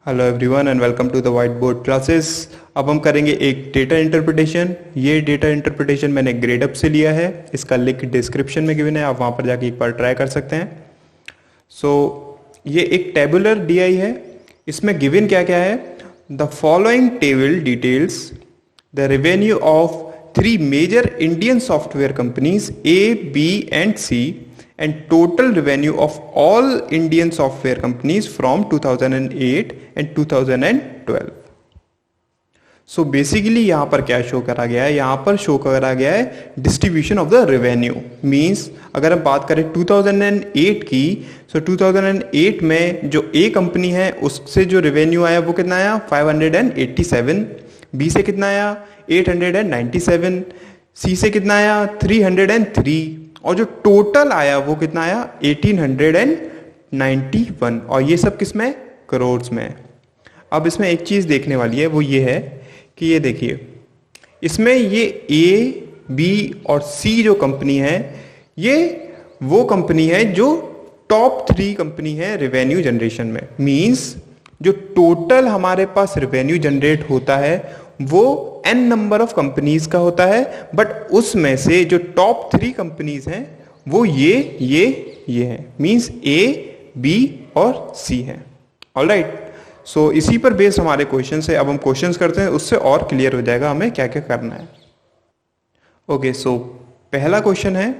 Hello everyone and welcome to the whiteboard classes. अब हम करेंगे एक डेटा इंटरप्रिटेशन। ये डेटा इंटरप्रिटेशन मैंने ग्रेडअप से लिया है, इसका लिंक डिस्क्रिप्शन में गिवन है, आप वहाँ पर जाके एक बार ट्राई कर सकते हैं। ये एक टेबुलर डीआई है। इसमें गिवन क्या क्या है? The following table details the revenue of 3 major Indian software companies A, B and C and total revenue of all Indian software companies from 2008 and 2012। So basically यहाँ पर क्या शो करा गया है? यहाँ पर शो करा गया है distribution of the revenue. Means अगर हम बात करें 2008 की, सो 2008 में जो ए कंपनी है उससे जो रेवेन्यू आया वो कितना आया? 587। बी से कितना आया? 897। सी से कितना आया? 303। और जो टोटल आया वो कितना आया? 1891। और ये सब किस में? करोड़ में। अब इसमें एक चीज देखने वाली है, वो ये है कि ये देखिए, इसमें ये ए, बी और सी जो कंपनी है, ये वो कंपनी है जो टॉप 3 कंपनी है रेवेन्यू जनरेशन में। मींस जो टोटल हमारे पास रेवेन्यू जनरेट होता है वो n नंबर ऑफ कंपनीज का होता है, बट उसमें से जो टॉप 3 कंपनीज हैं वो ये हैं। मींस ए, बी और सी हैं। ऑलराइट, सो इसी पर बेस्ड हमारे क्वेश्चन है। अब हम क्वेश्चंस करते हैं, उससे और क्लियर हो जाएगा हमें क्या क्या करना है। ओके, सो पहला क्वेश्चन है,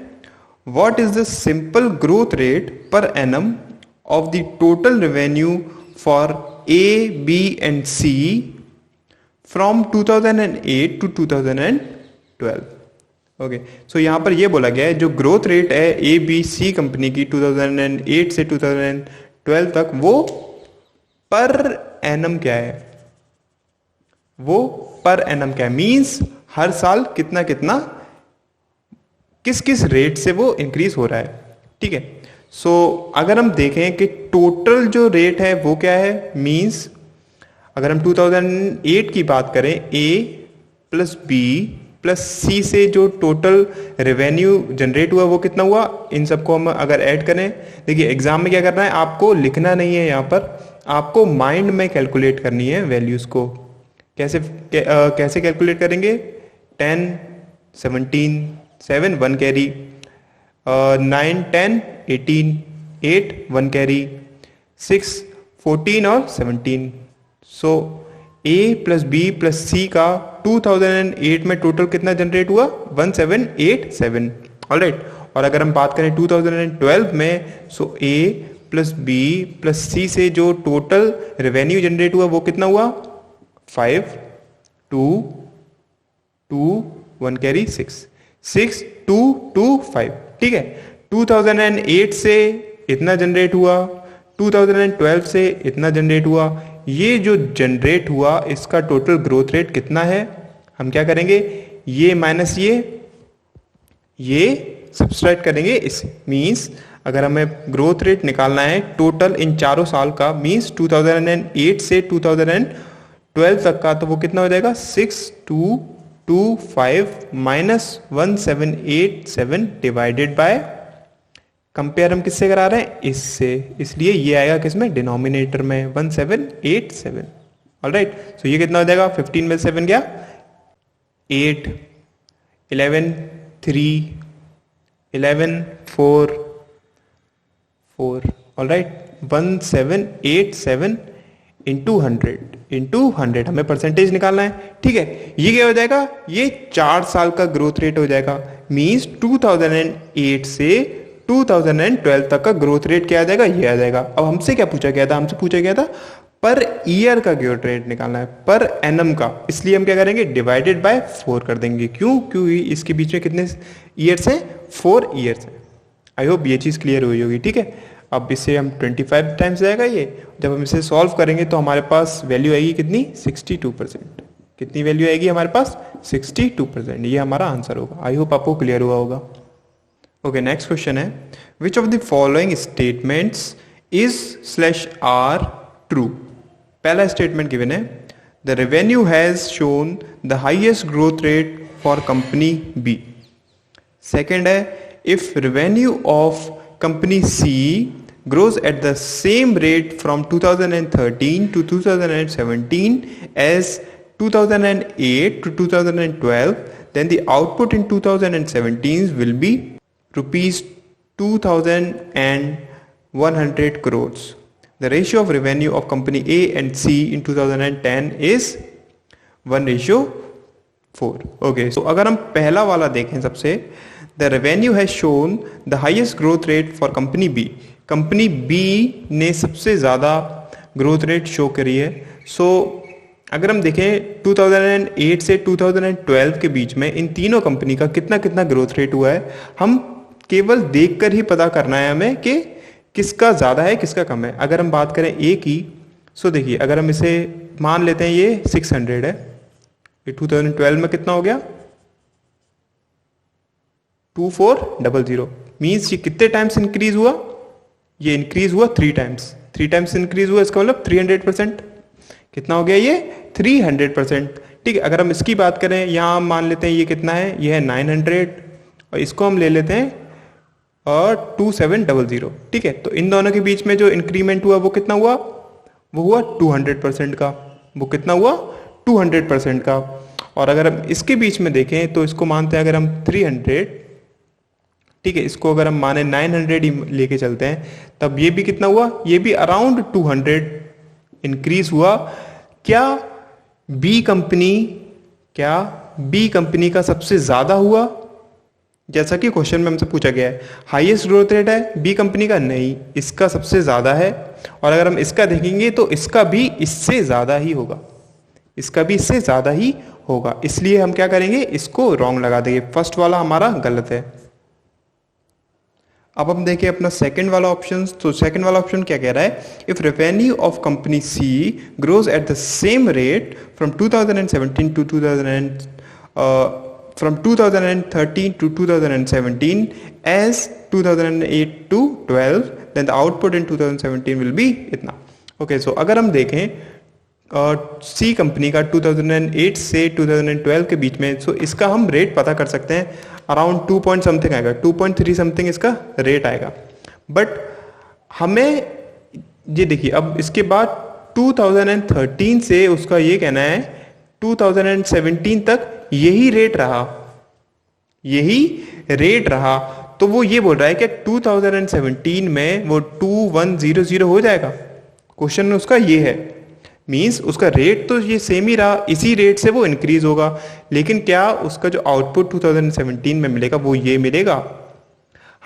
what is the simple growth rate per annum of the total revenue for A, B and C from 2008 to 2012। Okay, so यहां पर यह बोला गया है जो ग्रोथ रेट है ए, बी, सी कंपनी की 2008 से 2012 तक, वो पर एनम क्या है? वो पर एनम क्या है? मींस हर साल कितना कितना, किस किस रेट से वो इंक्रीज हो रहा है। ठीक है, सो अगर हम देखें कि टोटल जो रेट है वो क्या है, मींस अगर हम 2008 की बात करें, ए प्लस बी प्लस सी से जो टोटल रेवेन्यू जनरेट हुआ वो कितना हुआ, इन सबको हम अगर ऐड करें, देखिए एग्जाम में क्या करना है, आपको लिखना नहीं है, यहाँ पर आपको माइंड में कैलकुलेट करनी है वैल्यूज को। कैसे कैलकुलेट करेंगे? 10, 17, 7 1 कैरी, 9, 10, 18, 8 1 कैरी, 6, 14 और 17। सो ए प्लस बी प्लस सी का 2008 में टोटल कितना जनरेट हुआ? 1787। ऑलराइट, और अगर हम बात करें 2012 में, सो ए प्लस बी प्लस सी से जो टोटल रेवेन्यू जनरेट हुआ वो कितना हुआ? 5, 2, 2 1 कैरी, 6 2 2 5। ठीक है, 2008 से इतना जनरेट हुआ, 2012 से इतना जनरेट हुआ। ये जो जनरेट हुआ इसका टोटल ग्रोथ रेट कितना है? हम क्या करेंगे, ये माइनस ये सब्सट्रैक्ट करेंगे इस। मींस अगर हमें ग्रोथ रेट निकालना है टोटल इन चारों साल का, मींस 2008 से 2012 तक का, तो वो कितना हो जाएगा? 6225 माइनस 1787 डिवाइडेड बाय, कंपेयर हम किससे करा रहे हैं? इससे, इसलिए ये आएगा किसमें? डिनोमिनेटर में, 1787। ऑलराइट, सो ये कितना हो जाएगा? 15 में 7 गया 8, 11 3, 11 4 4। ऑलराइट, 1787 इंटू 100 हमें परसेंटेज निकालना है। ठीक है, ये क्या हो जाएगा? ये 4 साल का ग्रोथ रेट हो जाएगा। मींस 2008 से 2012 तक का ग्रोथ रेट क्या आ जाएगा? ये आ जाएगा। अब हमसे क्या पूछा गया था? हमसे पूछा गया था पर ईयर का ग्रोथ रेट निकालना है, पर एनम का। इसलिए हम क्या करेंगे? डिवाइडेड बाय 4 कर देंगे। क्यों? क्योंकि इसके बीच में कितने ईयर्स हैं? 4 ईयर्स हैं। आई होप ये चीज़ क्लियर हुई होगी। ठीक है, अब इससे हम 25 टाइम्स जाएगा ये। जब हम इसे सॉल्व करेंगे तो हमारे पास वैल्यू आएगी कितनी? 62%। कितनी वैल्यू आएगी हमारे पास? 62%। ये हमारा आंसर होगा। आई होप आपको क्लियर हुआ होगा। ओके, नेक्स्ट क्वेश्चन है, which of the following statements is are true? पहला स्टेटमेंट गिवन है, the revenue has shown the highest growth rate for company B. Second है, if revenue of company C grows at the same rate from 2013 to 2017 as 2008 to 2012, then the output in 2017 will be rupees 2,100 crores. The ratio of revenue of company A and C in 2010 is 1:4. Okay, so अगर हम पहला वाला देखें सबसे, the revenue has shown the highest growth rate for company B. Company B ने सबसे ज़्यादा growth rate show करी है. सो अगर हम देखें 2008 से 2012 के बीच में इन तीनों कंपनी का कितना कितना ग्रोथ रेट हुआ है, हम केवल देखकर ही पता करना है हमें कि किसका ज़्यादा है किसका कम है. अगर हम बात करें ए की, सो देखिए अगर हम इसे मान लेते हैं ये 600 है, ये 2012 में कितना हो गया 2400. मीन्स ये कितने टाइम्स इंक्रीज हुआ, ये इंक्रीज हुआ 3 टाइम्स. 3 टाइम्स इंक्रीज हुआ, इसका मतलब 300%. कितना हो गया ये 300%. ठीक है, अगर हम इसकी बात करें, यहाँ हम मान लेते हैं ये कितना है, ये है 900 और इसको हम ले लेते हैं और 2700. ठीक है, तो इन दोनों के बीच में जो इंक्रीमेंट हुआ वो कितना हुआ, वो हुआ 200% का. वो कितना हुआ 200% का. और अगर हम इसके बीच में देखें तो इसको मानते हैं अगर हम 300, ठीक है, इसको अगर हम माने 900 ही लेके चलते हैं, तब ये भी कितना हुआ, ये भी अराउंड 200 इंक्रीज हुआ. क्या बी कंपनी का सबसे ज्यादा हुआ, जैसा कि क्वेश्चन में हमसे पूछा गया है. हाईएस्ट ग्रोथ रेट है बी कंपनी का, नहीं, इसका सबसे ज्यादा है. और अगर हम इसका देखेंगे तो इसका भी इससे ज्यादा ही होगा, इसका भी इससे ज्यादा ही होगा. इसलिए हम क्या करेंगे, इसको रॉन्ग लगा देंगे. फर्स्ट वाला हमारा गलत है. अब हम देखिए अपना सेकंड वाला ऑप्शन. तो सेकंड वाला ऑप्शन क्या कह रहा है, if revenue of company C grows at the same rate from 2017 to 2013 to 2017 as 2008 to 12, then the output in 2017 will be इतना. ओके, सो अगर हम देखें सी कंपनी का 2008 से 2012 के बीच में, सो इसका हम रेट पता कर सकते हैं. अराउंड 2 पॉइंट समथिंग आएगा, 2.3 समथिंग इसका रेट आएगा. बट हमें ये देखिए, अब इसके बाद 2013 से उसका ये कहना है 2017 तक यही रेट रहा. तो वो ये बोल रहा है कि 2017 में वो 2100 हो जाएगा. क्वेश्चन में उसका ये है, मींस उसका रेट तो ये सेम ही रहा, इसी रेट से वो इंक्रीज होगा, लेकिन क्या उसका जो आउटपुट 2017 में मिलेगा वो ये मिलेगा.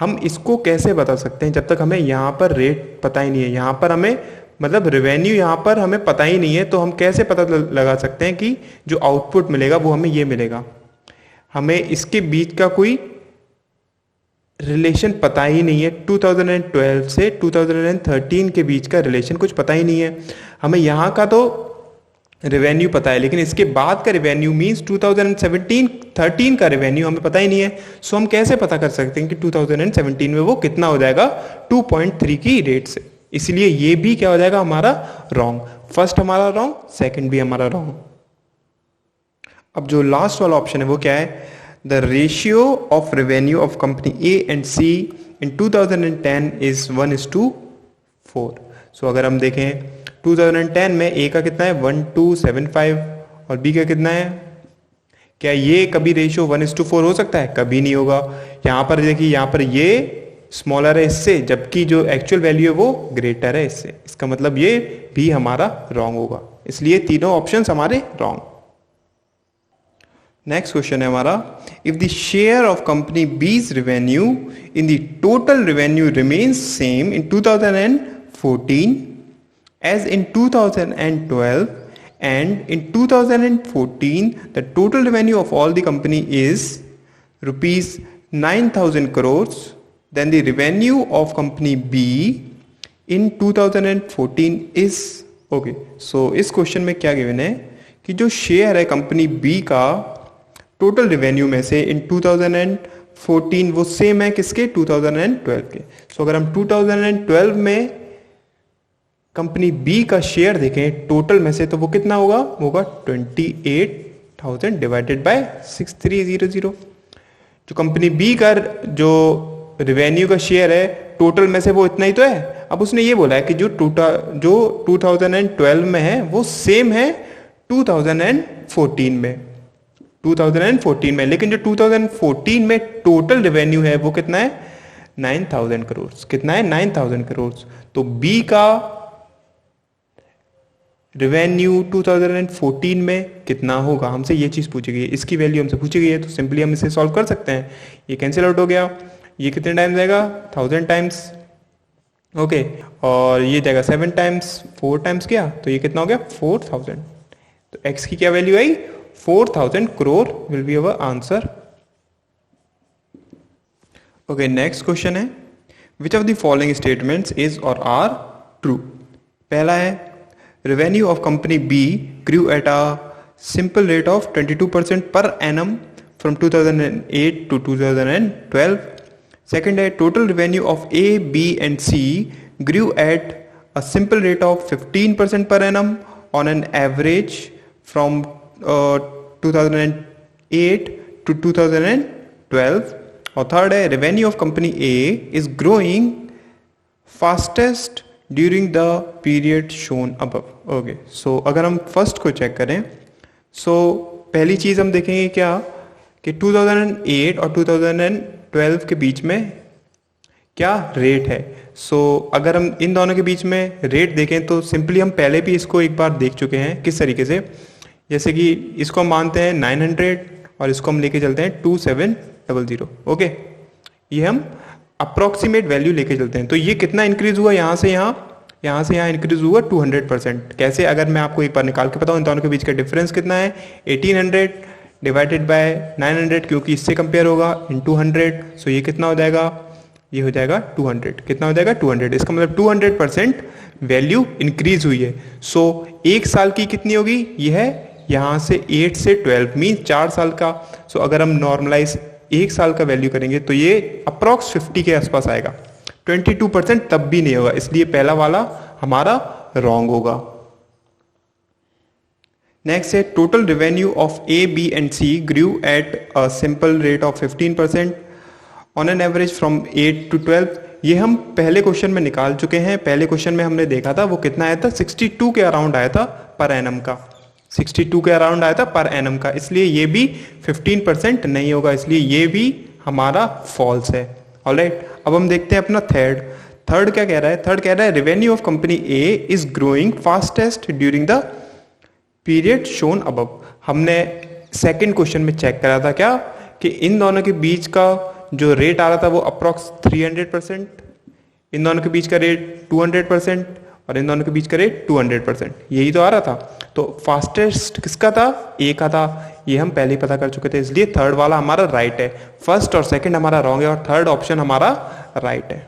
हम इसको कैसे बता सकते हैं, जब तक हमें यहाँ पर रेट पता ही नहीं है, यहाँ पर हमें मतलब रेवेन्यू यहाँ पर हमें पता ही नहीं है, तो हम कैसे पता लगा सकते हैं कि जो आउटपुट मिलेगा वो हमें ये मिलेगा. हमें इसके बीच का कोई रिलेशन पता ही नहीं है. 2012 से 2013 के बीच का रिलेशन कुछ पता ही नहीं है. हमें यहाँ का तो रेवेन्यू पता है, लेकिन इसके बाद का रेवेन्यू मींस 2013 का रेवेन्यू हमें पता ही नहीं है. सो हम कैसे पता कर सकते हैं कि 2017 में वो कितना हो जाएगा 2.3 की रेट से. इसलिए ये भी क्या हो जाएगा हमारा रॉन्ग. फर्स्ट हमारा रॉन्ग, सेकंड भी हमारा रॉन्ग. अब जो लास्ट वाला ऑप्शन है वो क्या है, the ratio of revenue of company A and C in 2010 is 1:4. So अगर हम देखें 2010 में ए का कितना है 1275 और बी का कितना है, क्या ये कभी रेशियो 1:4 हो सकता है, कभी नहीं होगा. यहाँ पर देखिए, यहाँ पर ये स्मॉलर है इससे, जबकि जो एक्चुअल वैल्यू है वो ग्रेटर है इससे. इसका मतलब ये भी हमारा रॉन्ग होगा. इसलिए तीनों ऑप्शंस हमारे रॉन्ग. नेक्स्ट क्वेश्चन है हमारा, if the share of company B's revenue in the total revenue remains same in 2014 as in 2012 and in 2014 the total revenue of all the company is rupees 9,000 crores, then the revenue of company B in 2014 is okay. So इस question में क्या given है कि जो share है company B का total revenue में से इन 2014 वो सेम है किसके 2012 के. सो अगर हम 2012 में कंपनी बी का शेयर देखें टोटल में से, तो वो कितना होगा 28,000 डिवाइडेड बाय 6300. जो कंपनी बी का जो रेवेन्यू का शेयर है टोटल में से वो इतना ही तो है, अब उसने ये बोला है कि जो 2012 में है वो सेम है 2014 में, 2014 में, लेकिन जो 2014 में टोटल रेवेन्यू है वो कितना है 9,000 करोड़। कितना है 9,000 करोड़। तो बी का रेवेन्यू 2014 में कितना होगा, हमसे ये चीज पूछी गई है, इसकी वैल्यू हमसे पूछी गई है, तो सिंपली हम इसे सॉल्व कर सकते हैं। ये कैंसिल आउट हो गया, ये कितने टाइम्स जाएगा 1000 टाइम्स, ओके, और ये जाएगा 7 टाइम्स, 4 टाइम्स क्या, तो ये कितना हो गया 4000। तो x की क्या वैल्यू आई 4000 crore will be our answer. Okay, next question है which of the following statements is और आर ट्रू। पहला है revenue of company B grew at a simple rate of 22% per annum from 2008 to 2012. Second है total revenue of A, B and C grew at a simple rate of 15% per annum on an average from 2008 to 2012. और third है revenue of company A is growing fastest during the period shown above. Okay, so अगर हम first को check करें, सो पहली चीज़ हम देखेंगे क्या कि 2008 और 2012 के बीच में क्या रेट है। सो अगर हम इन दोनों के बीच में रेट देखें तो सिंपली हम पहले भी इसको एक बार देख चुके हैं किस तरीके से, जैसे कि इसको हम मानते हैं 900 और इसको हम लेके चलते हैं 2700। ओके, ये हम अप्रोक्सीमेट वैल्यू लेके चलते हैं। तो ये कितना इंक्रीज हुआ, यहाँ से यहाँ इंक्रीज हुआ 200%। कैसे, अगर मैं आपको एक बार निकाल के बताऊँ इन दोनों के बीच का डिफरेंस कितना है 1800 डिवाइडेड बाय 900, क्योंकि इससे कंपेयर होगा इन 200। सो ये कितना हो जाएगा, ये हो जाएगा 200। कितना हो जाएगा 200। इसका मतलब 200% वैल्यू इंक्रीज हुई है। सो एक साल की कितनी होगी, ये है यहाँ से 8 से 12 मीन 4 साल का। सो अगर हम नॉर्मलाइज एक साल का वैल्यू करेंगे तो ये अप्रॉक्स 50 के आसपास आएगा। 22% तब भी नहीं होगा, इसलिए पहला वाला हमारा रॉन्ग होगा। नेक्स्ट है total revenue of A, B and C grew at a simple rate of 15% on an average from 8 to 12। ये हम पहले क्वेश्चन में निकाल चुके हैं। पहले क्वेश्चन में हमने देखा था वो कितना आया था 62 के अराउंड आया था पर एनम का, 62 के अराउंड आया था पर एनम का, इसलिए ये भी 15% नहीं होगा, इसलिए ये भी हमारा फॉल्स है। ऑलराइट, अब हम देखते हैं अपना थर्ड क्या कह रहा है। थर्ड कह रहा है revenue of company A is growing fastest during the period shown above. हमने सेकंड क्वेश्चन में चेक करा था क्या कि इन दोनों के बीच का जो रेट आ रहा था वो अप्रॉक्स 300%, इन दोनों के बीच का रेट 200% और इन दोनों के बीच का रेट 200%, यही तो आ रहा था। तो फास्टेस्ट किसका था, ए का था, ये हम पहले ही पता कर चुके थे, इसलिए थर्ड वाला हमारा राइट है। फर्स्ट और सेकंड हमारा रॉन्ग है और थर्ड ऑप्शन हमारा राइट है।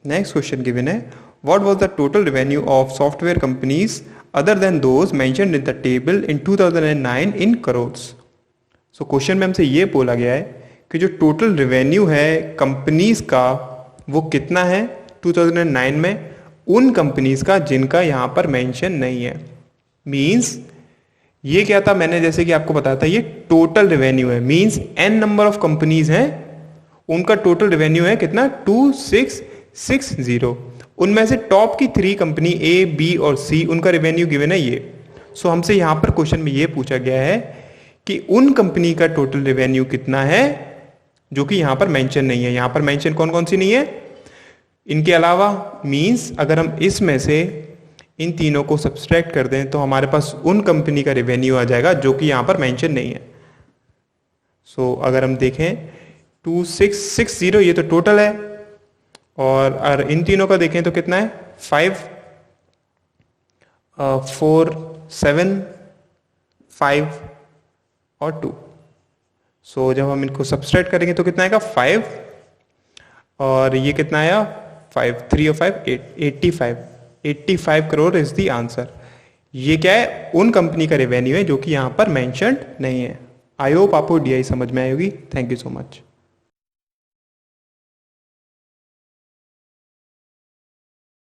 नेक्स्ट क्वेश्चन गिवन है what was the total revenue of software companies other than those mentioned in the table in 2009 in crores. So question में हमसे ये बोला गया है कि जो टोटल रेवेन्यू है कंपनीज का वो कितना है 2009 में उन कंपनीज का जिनका यहाँ पर मेंशन नहीं है। मींस ये क्या था, मैंने जैसे कि आपको बताया था ये टोटल रेवेन्यू है, means n number of companies हैं, उनका टोटल रेवेन्यू है कितना 2660। उनमें से टॉप की 3 कंपनी ए, बी और सी, उनका रेवेन्यू गिवन है ये। सो हमसे यहाँ पर क्वेश्चन में ये पूछा गया है कि उन कंपनी का टोटल रेवेन्यू कितना है जो कि यहाँ पर मेंशन नहीं है। यहाँ पर मेंशन कौन कौन सी नहीं है, इनके अलावा, मींस अगर हम इसमें से इन तीनों को सब्सट्रैक्ट कर दें तो हमारे पास उन कंपनी का रेवेन्यू आ जाएगा जो कि यहाँ पर मेंशन नहीं है। सो अगर हम देखें 2660 ये तो टोटल है, और अगर इन तीनों का देखें तो कितना है 5 4 7 5 और 2। सो जब हम इनको सब्सट्रैक्ट करेंगे तो कितना आएगा 5 और ये कितना आया 5 3 और 5 8 85 करोड़ इज द आंसर। ये क्या है, उन कंपनी का रेवेन्यू है जो कि यहाँ पर मेंशन्ड नहीं है। आई होप आपको डीआई समझ में आई होगी। Thank you so much.